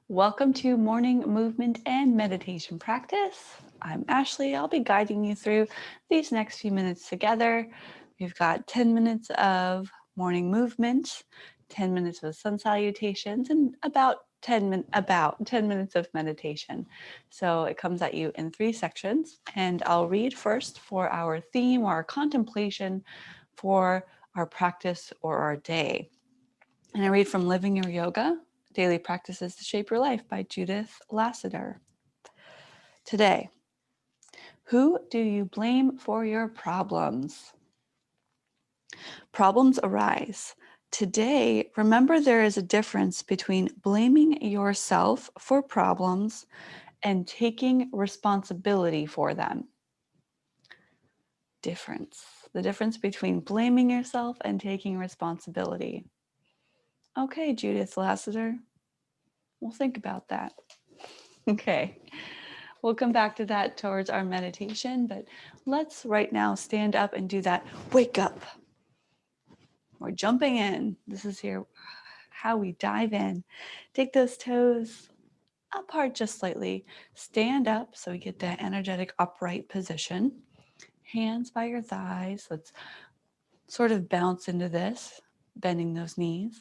Welcome to morning movement and meditation practice. I'm Ashley. I'll be guiding you through these next few minutes together. We've got 10 minutes of morning movement, 10 minutes of sun salutations, and about 10 minutes of meditation. So it comes at you in 3 sections, and I'll read first for our theme or our contemplation for our practice or our day. And I read from Living Your Yoga, Daily Practices to Shape Your Life by Judith Lasater. Today, who do you blame for your problems? Problems arise. Today, remember there is a difference between blaming yourself for problems and taking responsibility for them. The difference between blaming yourself and taking responsibility. Okay, Judith Lasater, we'll think about that. Okay. We'll come back to that towards our meditation, but let's right now stand up and do that. Wake up. We're jumping in. This is here how we dive in. Take those toes apart just slightly. Stand up so we get that energetic upright position. Hands by your thighs. Let's sort of bounce into this, bending those knees.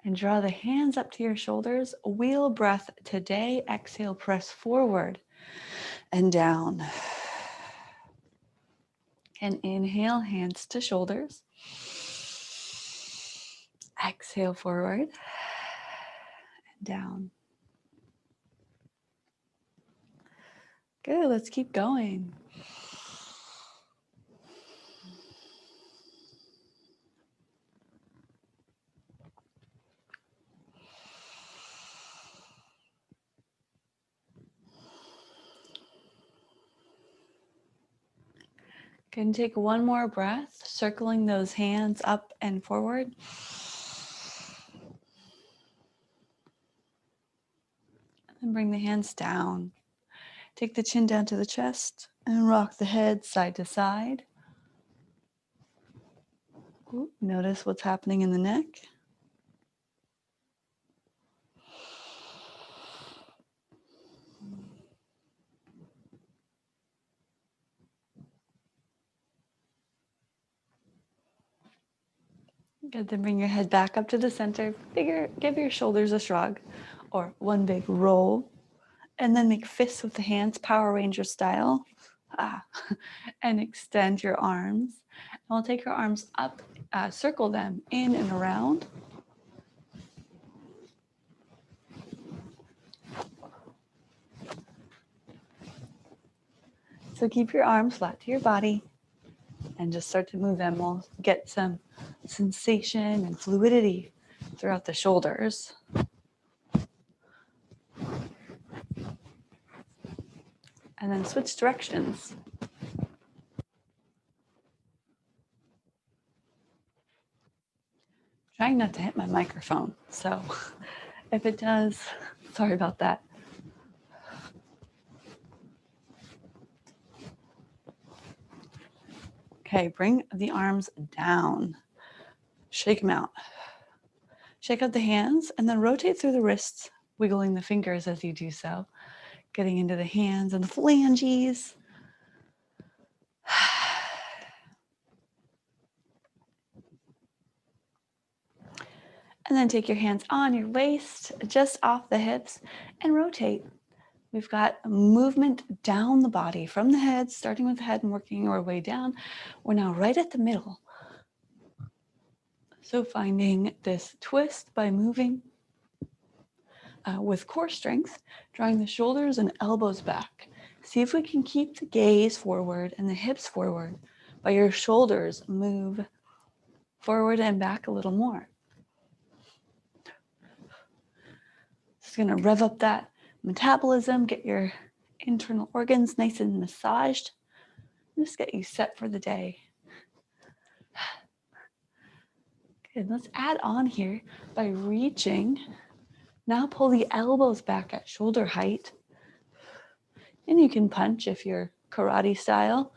And draw the hands up to your shoulders. Wheel breath today. Exhale, press forward and down. And inhale, hands to shoulders. Exhale forward and down. Good, let's keep going. Can take one more breath, circling those hands up and forward. And bring the hands down. Take the chin down to the chest and rock the head side to side. Ooh, notice what's happening in the neck. Good, then bring your head back up to the center. Give your shoulders a shrug or one big roll. And then make fists with the hands, Power Ranger style. And extend your arms. And we'll take your arms up, circle them in and around. So keep your arms flat to your body and just start to move them. We'll get some sensation and fluidity throughout the shoulders. And then switch directions. Trying not to hit my microphone, so if it does, sorry about that. Okay, bring the arms down. Shake them out. Shake out the hands and then rotate through the wrists, wiggling the fingers as you do so, getting into the hands and the phalanges. And then take your hands on your waist, just off the hips, and rotate. We've got movement down the body from the head, starting with the head and working our way down. We're now right at the middle. So finding this twist by moving with core strength, drawing the shoulders and elbows back. See if we can keep the gaze forward and the hips forward, but your shoulders move forward and back a little more. It's going to rev up that metabolism, get your internal organs nice and massaged, just get you set for the day. Good, let's add on here by reaching. Now pull the elbows back at shoulder height. And you can punch if you're karate style,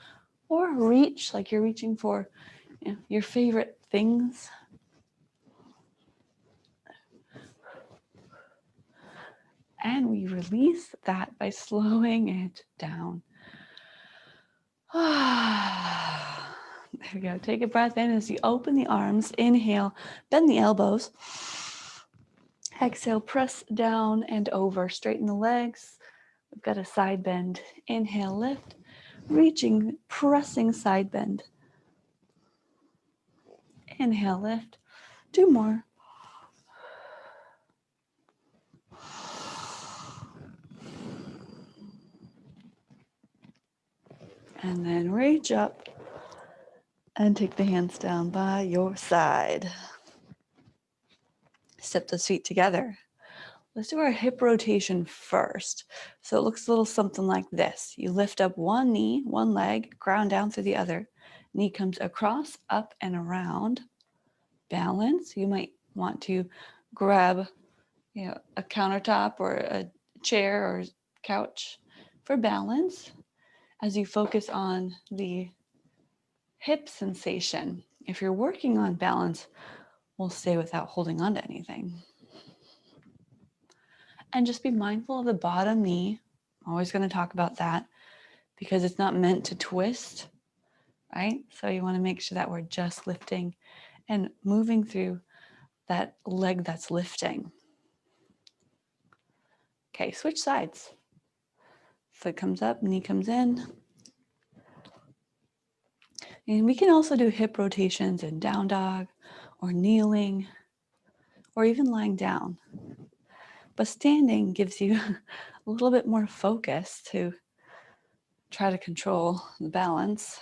or reach like you're reaching for your favorite things. And we release that by slowing it down. There we go. Take a breath in as you open the arms. Inhale, bend the elbows. Exhale, press down and over. Straighten the legs. We've got a side bend. Inhale, lift. Reaching, pressing side bend. Inhale, lift. 2 more. And then reach up and take the hands down by your side. Step those feet together. Let's do our hip rotation first. So it looks a little something like this. You lift up one knee, one leg, ground down through the other. Knee comes across, up and around. Balance. You might want to grab a countertop or a chair or couch for balance as you focus on the hip sensation. If you're working on balance, we'll stay without holding on to anything. And just be mindful of the bottom knee. I'm always going to talk about that because it's not meant to twist, right? So you want to make sure that we're just lifting and moving through that leg that's lifting. Okay, switch sides. Foot comes up, knee comes in. And we can also do hip rotations in down dog or kneeling or even lying down. But standing gives you a little bit more focus to try to control the balance.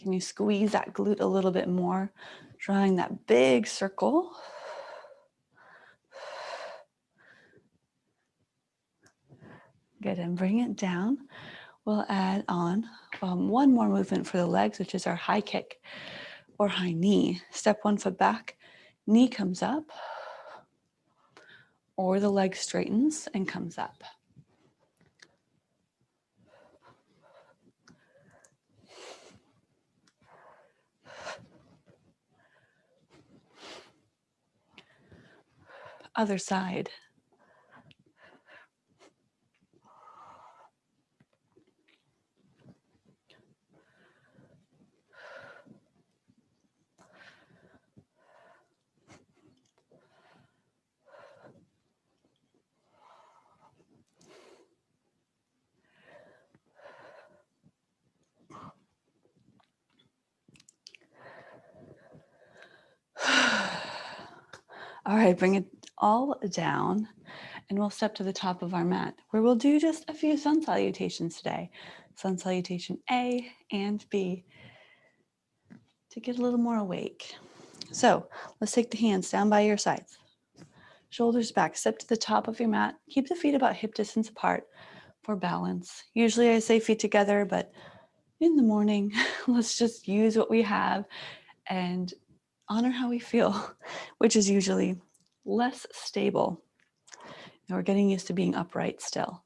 Can you squeeze that glute a little bit more, drawing that big circle? Good, and bring it down. We'll add on one more movement for the legs, which is our high kick or high knee. Step 1 foot back, knee comes up, or the leg straightens and comes up. Other side. All right, bring it all down and we'll step to the top of our mat where we'll do just a few sun salutations today. Sun salutation A and B to get a little more awake. So let's take the hands down by your sides. Shoulders back, step to the top of your mat. Keep the feet about hip distance apart for balance. Usually I say feet together, but in the morning, let's just use what we have and honor how we feel, which is usually less stable. And we're getting used to being upright still.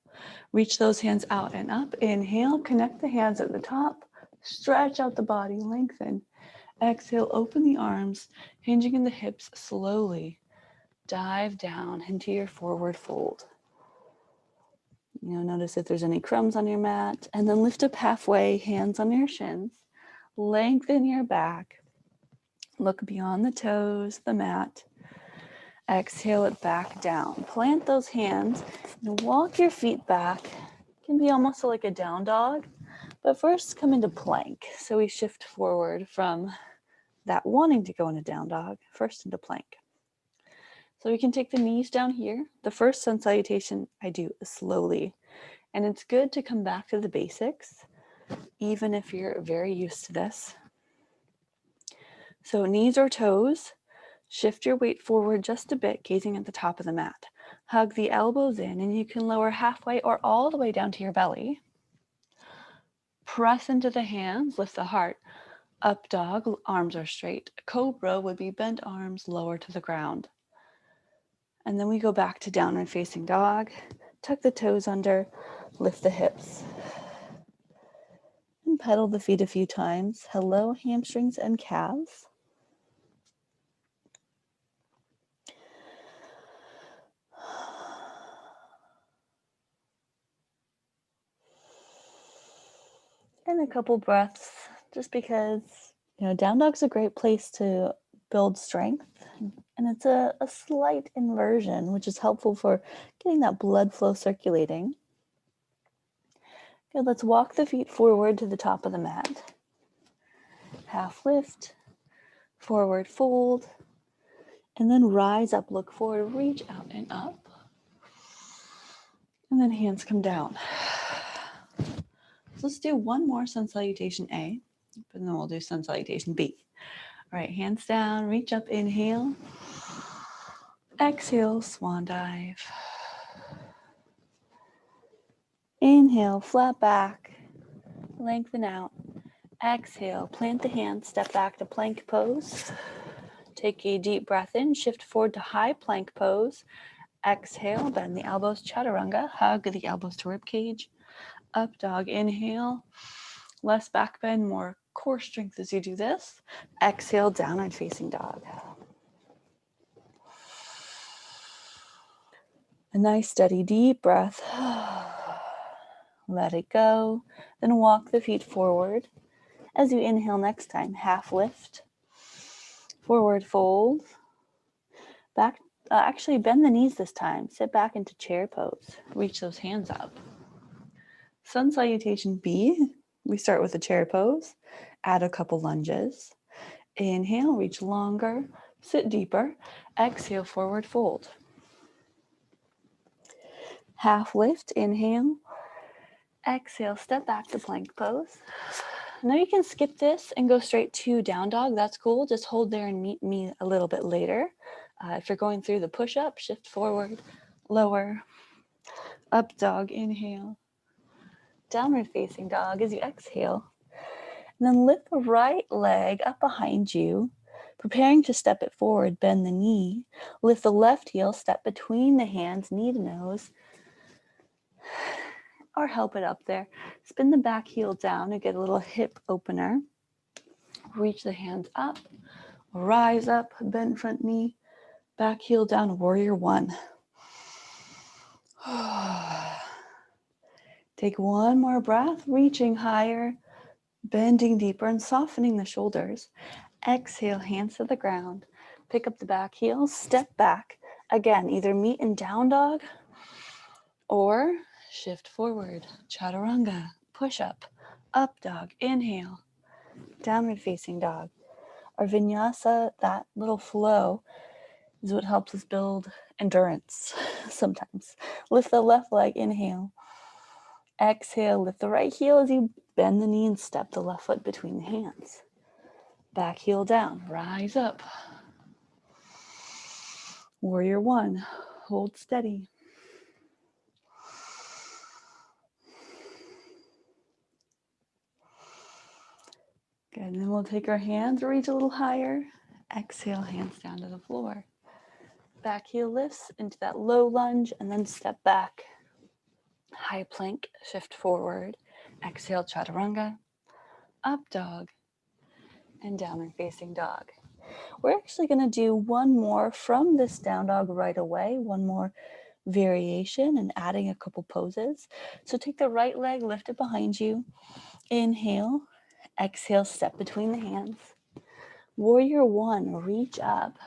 Reach those hands out and up. Inhale, connect the hands at the top. Stretch out the body, lengthen. Exhale, open the arms, hinging in the hips slowly. Dive down into your forward fold. Notice if there's any crumbs on your mat, and then lift up halfway, hands on your shins. Lengthen your back. Look beyond the toes, the mat. Exhale it back down. Plant those hands and walk your feet back. It can be almost like a down dog, but first come into plank. So we shift forward from that wanting to go into down dog, first into plank. So we can take the knees down here. The first sun salutation I do slowly, and it's good to come back to the basics, even if you're very used to this. So knees or toes, shift your weight forward just a bit, gazing at the top of the mat. Hug the elbows in, and you can lower halfway or all the way down to your belly. Press into the hands, lift the heart. Up dog, arms are straight. Cobra would be bent arms lower to the ground. And then we go back to downward facing dog. Tuck the toes under, lift the hips. And pedal the feet a few times. Hello, hamstrings and calves. And a couple breaths, just because, down dog's a great place to build strength. And it's a slight inversion, which is helpful for getting that blood flow circulating. Good, let's walk the feet forward to the top of the mat. Half lift, forward fold, and then rise up, look forward, reach out and up. And then hands come down. So let's do one more sun salutation A, and then we'll do sun salutation B. All right, hands down, reach up, inhale. Exhale, swan dive. Inhale, flat back, lengthen out. Exhale, plant the hands, step back to plank pose. Take a deep breath in, shift forward to high plank pose. Exhale, bend the elbows, chaturanga, hug the elbows to rib cage. Up dog, inhale. Less back bend, more core strength as you do this. Exhale, downward facing dog. A nice steady deep breath. Let it go. Then walk the feet forward. As you inhale next time, half lift. Forward fold. Back. Actually bend the knees this time. Sit back into chair pose. Reach those hands up. Sun salutation B. We start with a chair pose. Add a couple lunges. Inhale, reach longer. Sit deeper. Exhale, forward fold. Half lift, inhale. Exhale, step back to plank pose. Now you can skip this and go straight to down dog. That's cool. Just hold there and meet me a little bit later. If you're going through the push-up, shift forward, lower, up dog, inhale. Downward facing dog as you exhale. And then lift the right leg up behind you. Preparing to step it forward, bend the knee. Lift the left heel, step between the hands, knee to nose. Or help it up there. Spin the back heel down and get a little hip opener. Reach the hands up, rise up, bend front knee, back heel down, warrior one. Take one more breath, reaching higher, bending deeper and softening the shoulders. Exhale, hands to the ground. Pick up the back heel, step back. Again, either meet in down dog or shift forward. Chaturanga, push up dog, inhale. Downward facing dog. Our vinyasa, that little flow, is what helps us build endurance sometimes. Lift the left leg, inhale. Exhale, lift the right heel as you bend the knee and step the left foot between the hands. Back heel down, rise up. Warrior one, hold steady. Good, and then we'll take our hands, reach a little higher. Exhale, hands down to the floor. Back heel lifts into that low lunge and then step back. High plank, shift forward. Exhale, chaturanga. Up dog. And downward facing dog. We're actually going to do one more from this down dog right away. One more variation and adding a couple poses. So take the right leg, lift it behind you. Inhale. Exhale, step between the hands. Warrior one, reach up.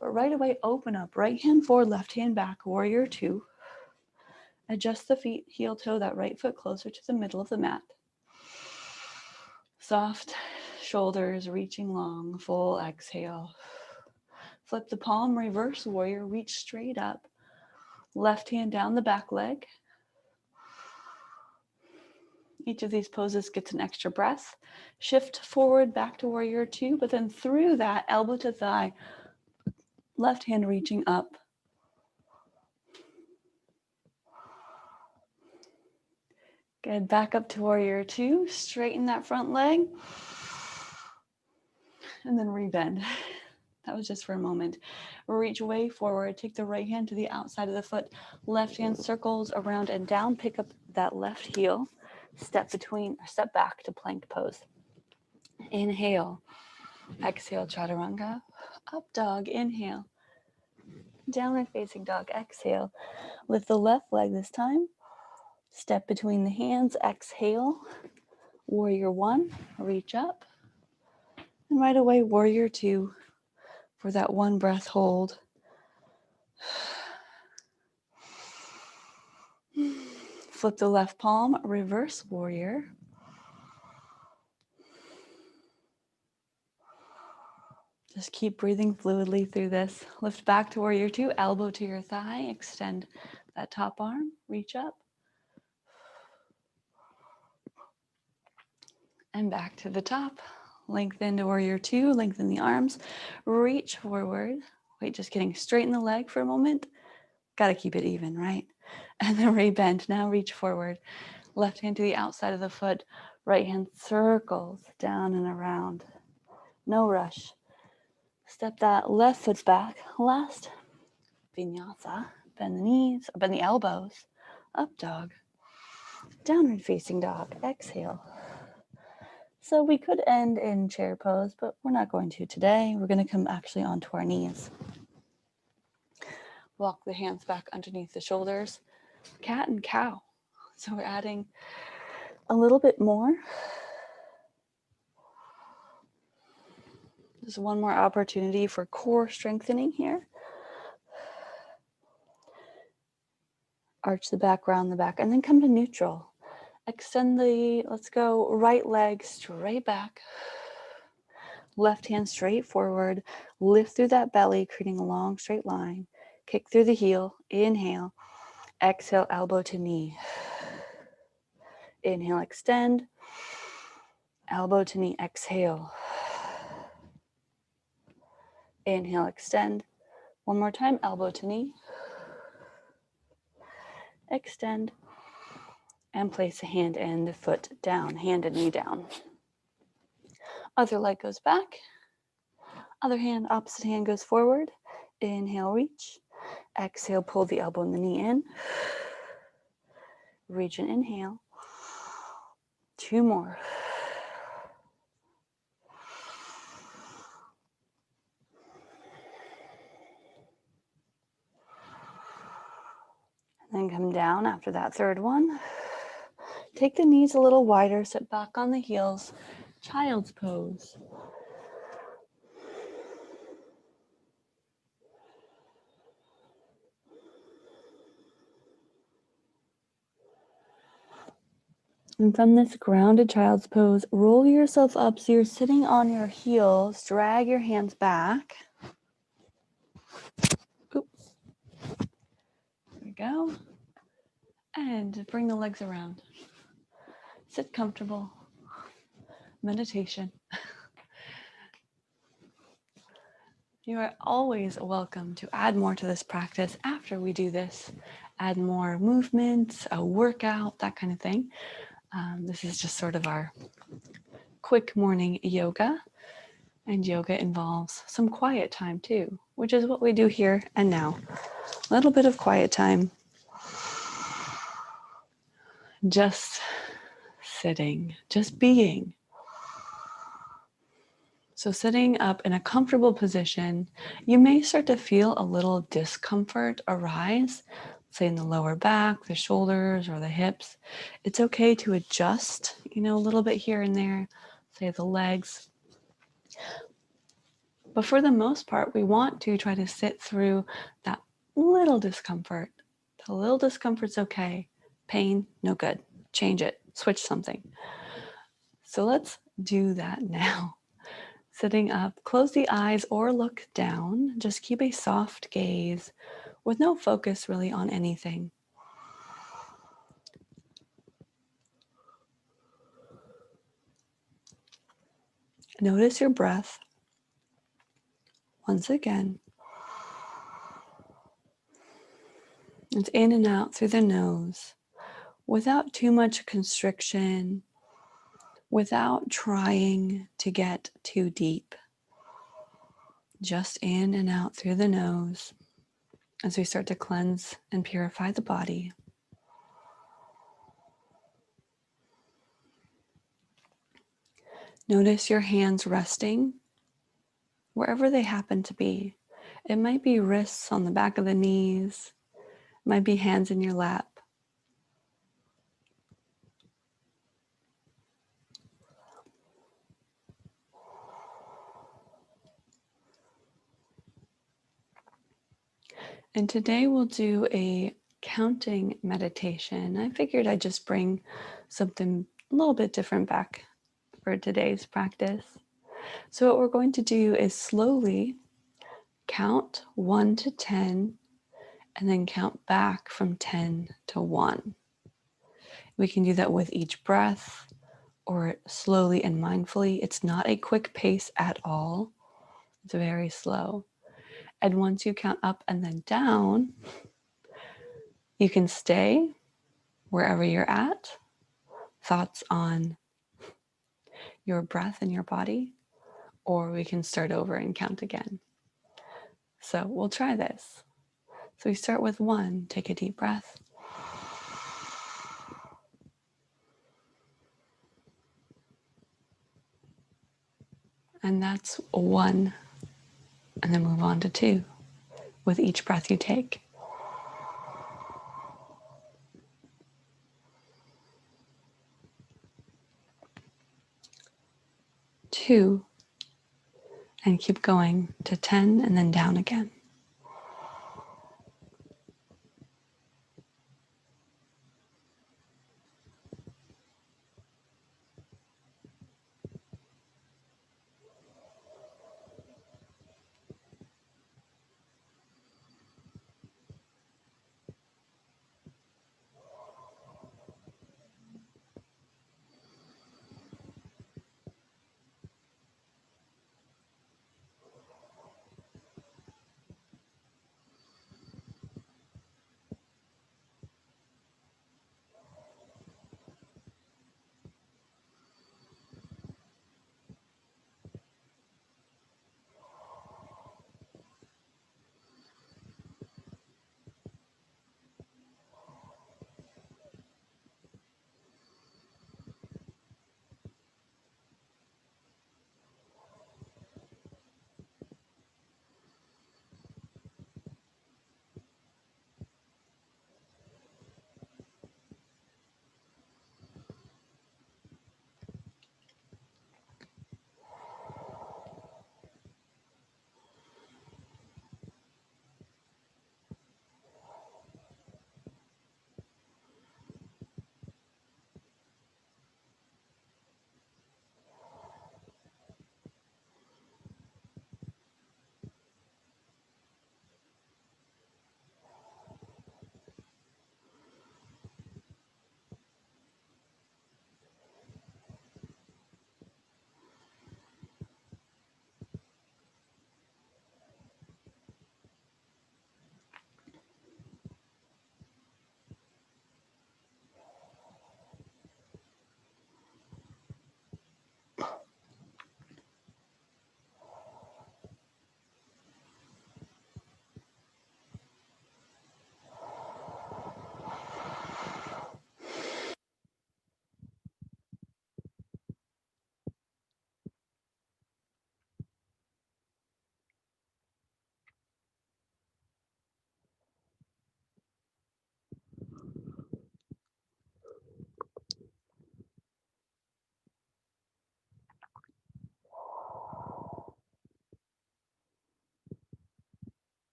But right away, open up. Right hand forward, left hand back. Warrior two. Adjust the feet, heel toe, that right foot closer to the middle of the mat. Soft shoulders reaching long, full exhale. Flip the palm, reverse warrior, reach straight up. Left hand down the back leg. Each of these poses gets an extra breath. Shift forward back to warrior two, but then through that, elbow to thigh, left hand reaching up. Good, back up to warrior two, straighten that front leg, and then rebend. That was just for a moment. Reach way forward, take the right hand to the outside of the foot, left hand circles around and down, pick up that left heel, step back to plank pose. Inhale, exhale, chaturanga, up dog, inhale, downward facing dog, exhale, lift the left leg this time, step between the hands, exhale, Warrior 1, reach up. And right away, Warrior 2 for that 1 breath hold. Flip the left palm, reverse warrior. Just keep breathing fluidly through this. Lift back to warrior 2, elbow to your thigh, extend that top arm, reach up. And back to the top. Lengthen to warrior 2, lengthen the arms, reach forward. Wait, just getting straighten the leg for a moment. Got to keep it even, right? And then re-bend. Now reach forward. Left hand to the outside of the foot. Right hand circles down and around. No rush. Step that left foot back. Last vinyasa. Bend the knees, bend the elbows. Up dog. Downward facing dog. Exhale. So we could end in chair pose, but we're not going to today. We're going to come actually onto our knees. Walk the hands back underneath the shoulders. Cat and cow. So we're adding a little bit more. There's one more opportunity for core strengthening here. Arch the back, round the back, and then come to neutral. Extend let's go right leg straight back. Left hand straight forward. Lift through that belly, creating a long straight line. Kick through the heel. Inhale. Exhale, elbow to knee. Inhale, extend. Elbow to knee, exhale. Inhale, extend. One more time, elbow to knee. Extend. And place a hand and the foot down, hand and knee down. Other leg goes back. Other hand, opposite hand goes forward. Inhale, reach. Exhale, pull the elbow and the knee in. Reach and inhale. 2 more. And then come down after that third one. Take the knees a little wider, sit back on the heels. Child's pose. And from this grounded child's pose, roll yourself up so you're sitting on your heels. Drag your hands back. Oop. There we go. And bring the legs around. Sit comfortable. Meditation. You are always welcome to add more to this practice after we do this. Add more movement, a workout, that kind of thing. This is just sort of our quick morning yoga. And yoga involves some quiet time too, which is what we do here and now. A little bit of quiet time. Just sitting, just being. So sitting up in a comfortable position, you may start to feel a little discomfort arise, say in the lower back, the shoulders, or the hips. It's okay to adjust, a little bit here and there, say the legs. But for the most part, we want to try to sit through that little discomfort. The little discomfort's okay. Pain, no good. Change it, switch something. So let's do that now. Sitting up, close the eyes or look down. Just keep a soft gaze with no focus really on anything. Notice your breath. Once again. It's in and out through the nose without too much constriction, without trying to get too deep. Just in and out through the nose as we start to cleanse and purify the body. Notice your hands resting wherever they happen to be. It might be wrists on the back of the knees. It might be hands in your lap. And today we'll do a counting meditation. I figured I'd just bring something a little bit different back for today's practice. So, what we're going to do is slowly count 1 to 10 and then count back from 10 to 1. We can do that with each breath or slowly and mindfully. It's not a quick pace at all, it's very slow. And once you count up and then down, you can stay wherever you're at. Thoughts on your breath and your body, or we can start over and count again. So we'll try this. So we start with 1, take a deep breath. And that's 1. And then move on to 2 with each breath you take. 2, and keep going to 10 and then down again.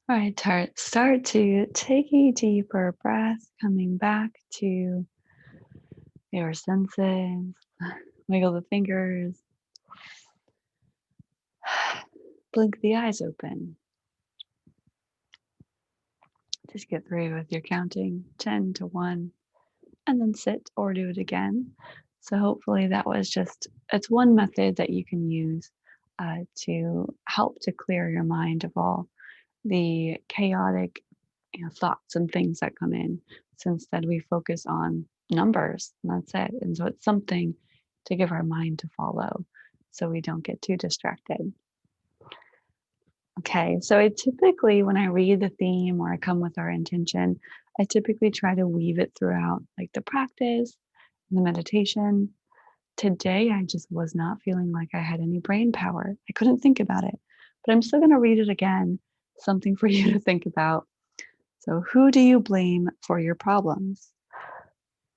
All right, start to take a deeper breath, coming back to your senses. Wiggle the fingers. Blink the eyes open. Just get 3 with your counting 10 to 1, and then sit or do it again. So hopefully that was it's one method that you can use to help to clear your mind of all the chaotic thoughts and things that come in. So instead we focus on numbers and that's it. And so it's something to give our mind to follow so we don't get too distracted. Okay, so I typically, when I read the theme or I come with our intention, I typically try to weave it throughout, like the practice, the meditation. Today, I just was not feeling like I had any brain power. I couldn't think about it, but I'm still going to read it again. Something for you to think about. So, who do you blame for your problems?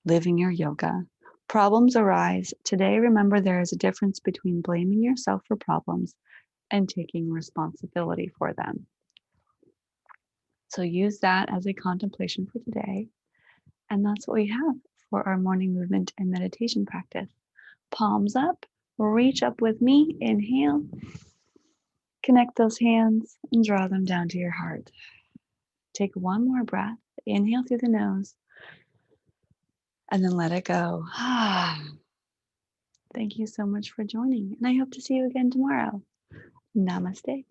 Living your yoga. Problems arise. Today, remember there is a difference between blaming yourself for problems and taking responsibility for them. So use that as a contemplation for today. And that's what we have for our morning movement and meditation practice. Palms up, reach up with me, inhale, connect those hands and draw them down to your heart. Take one more breath, inhale through the nose, and then let it go. Thank you so much for joining, and I hope to see you again tomorrow. Namaste.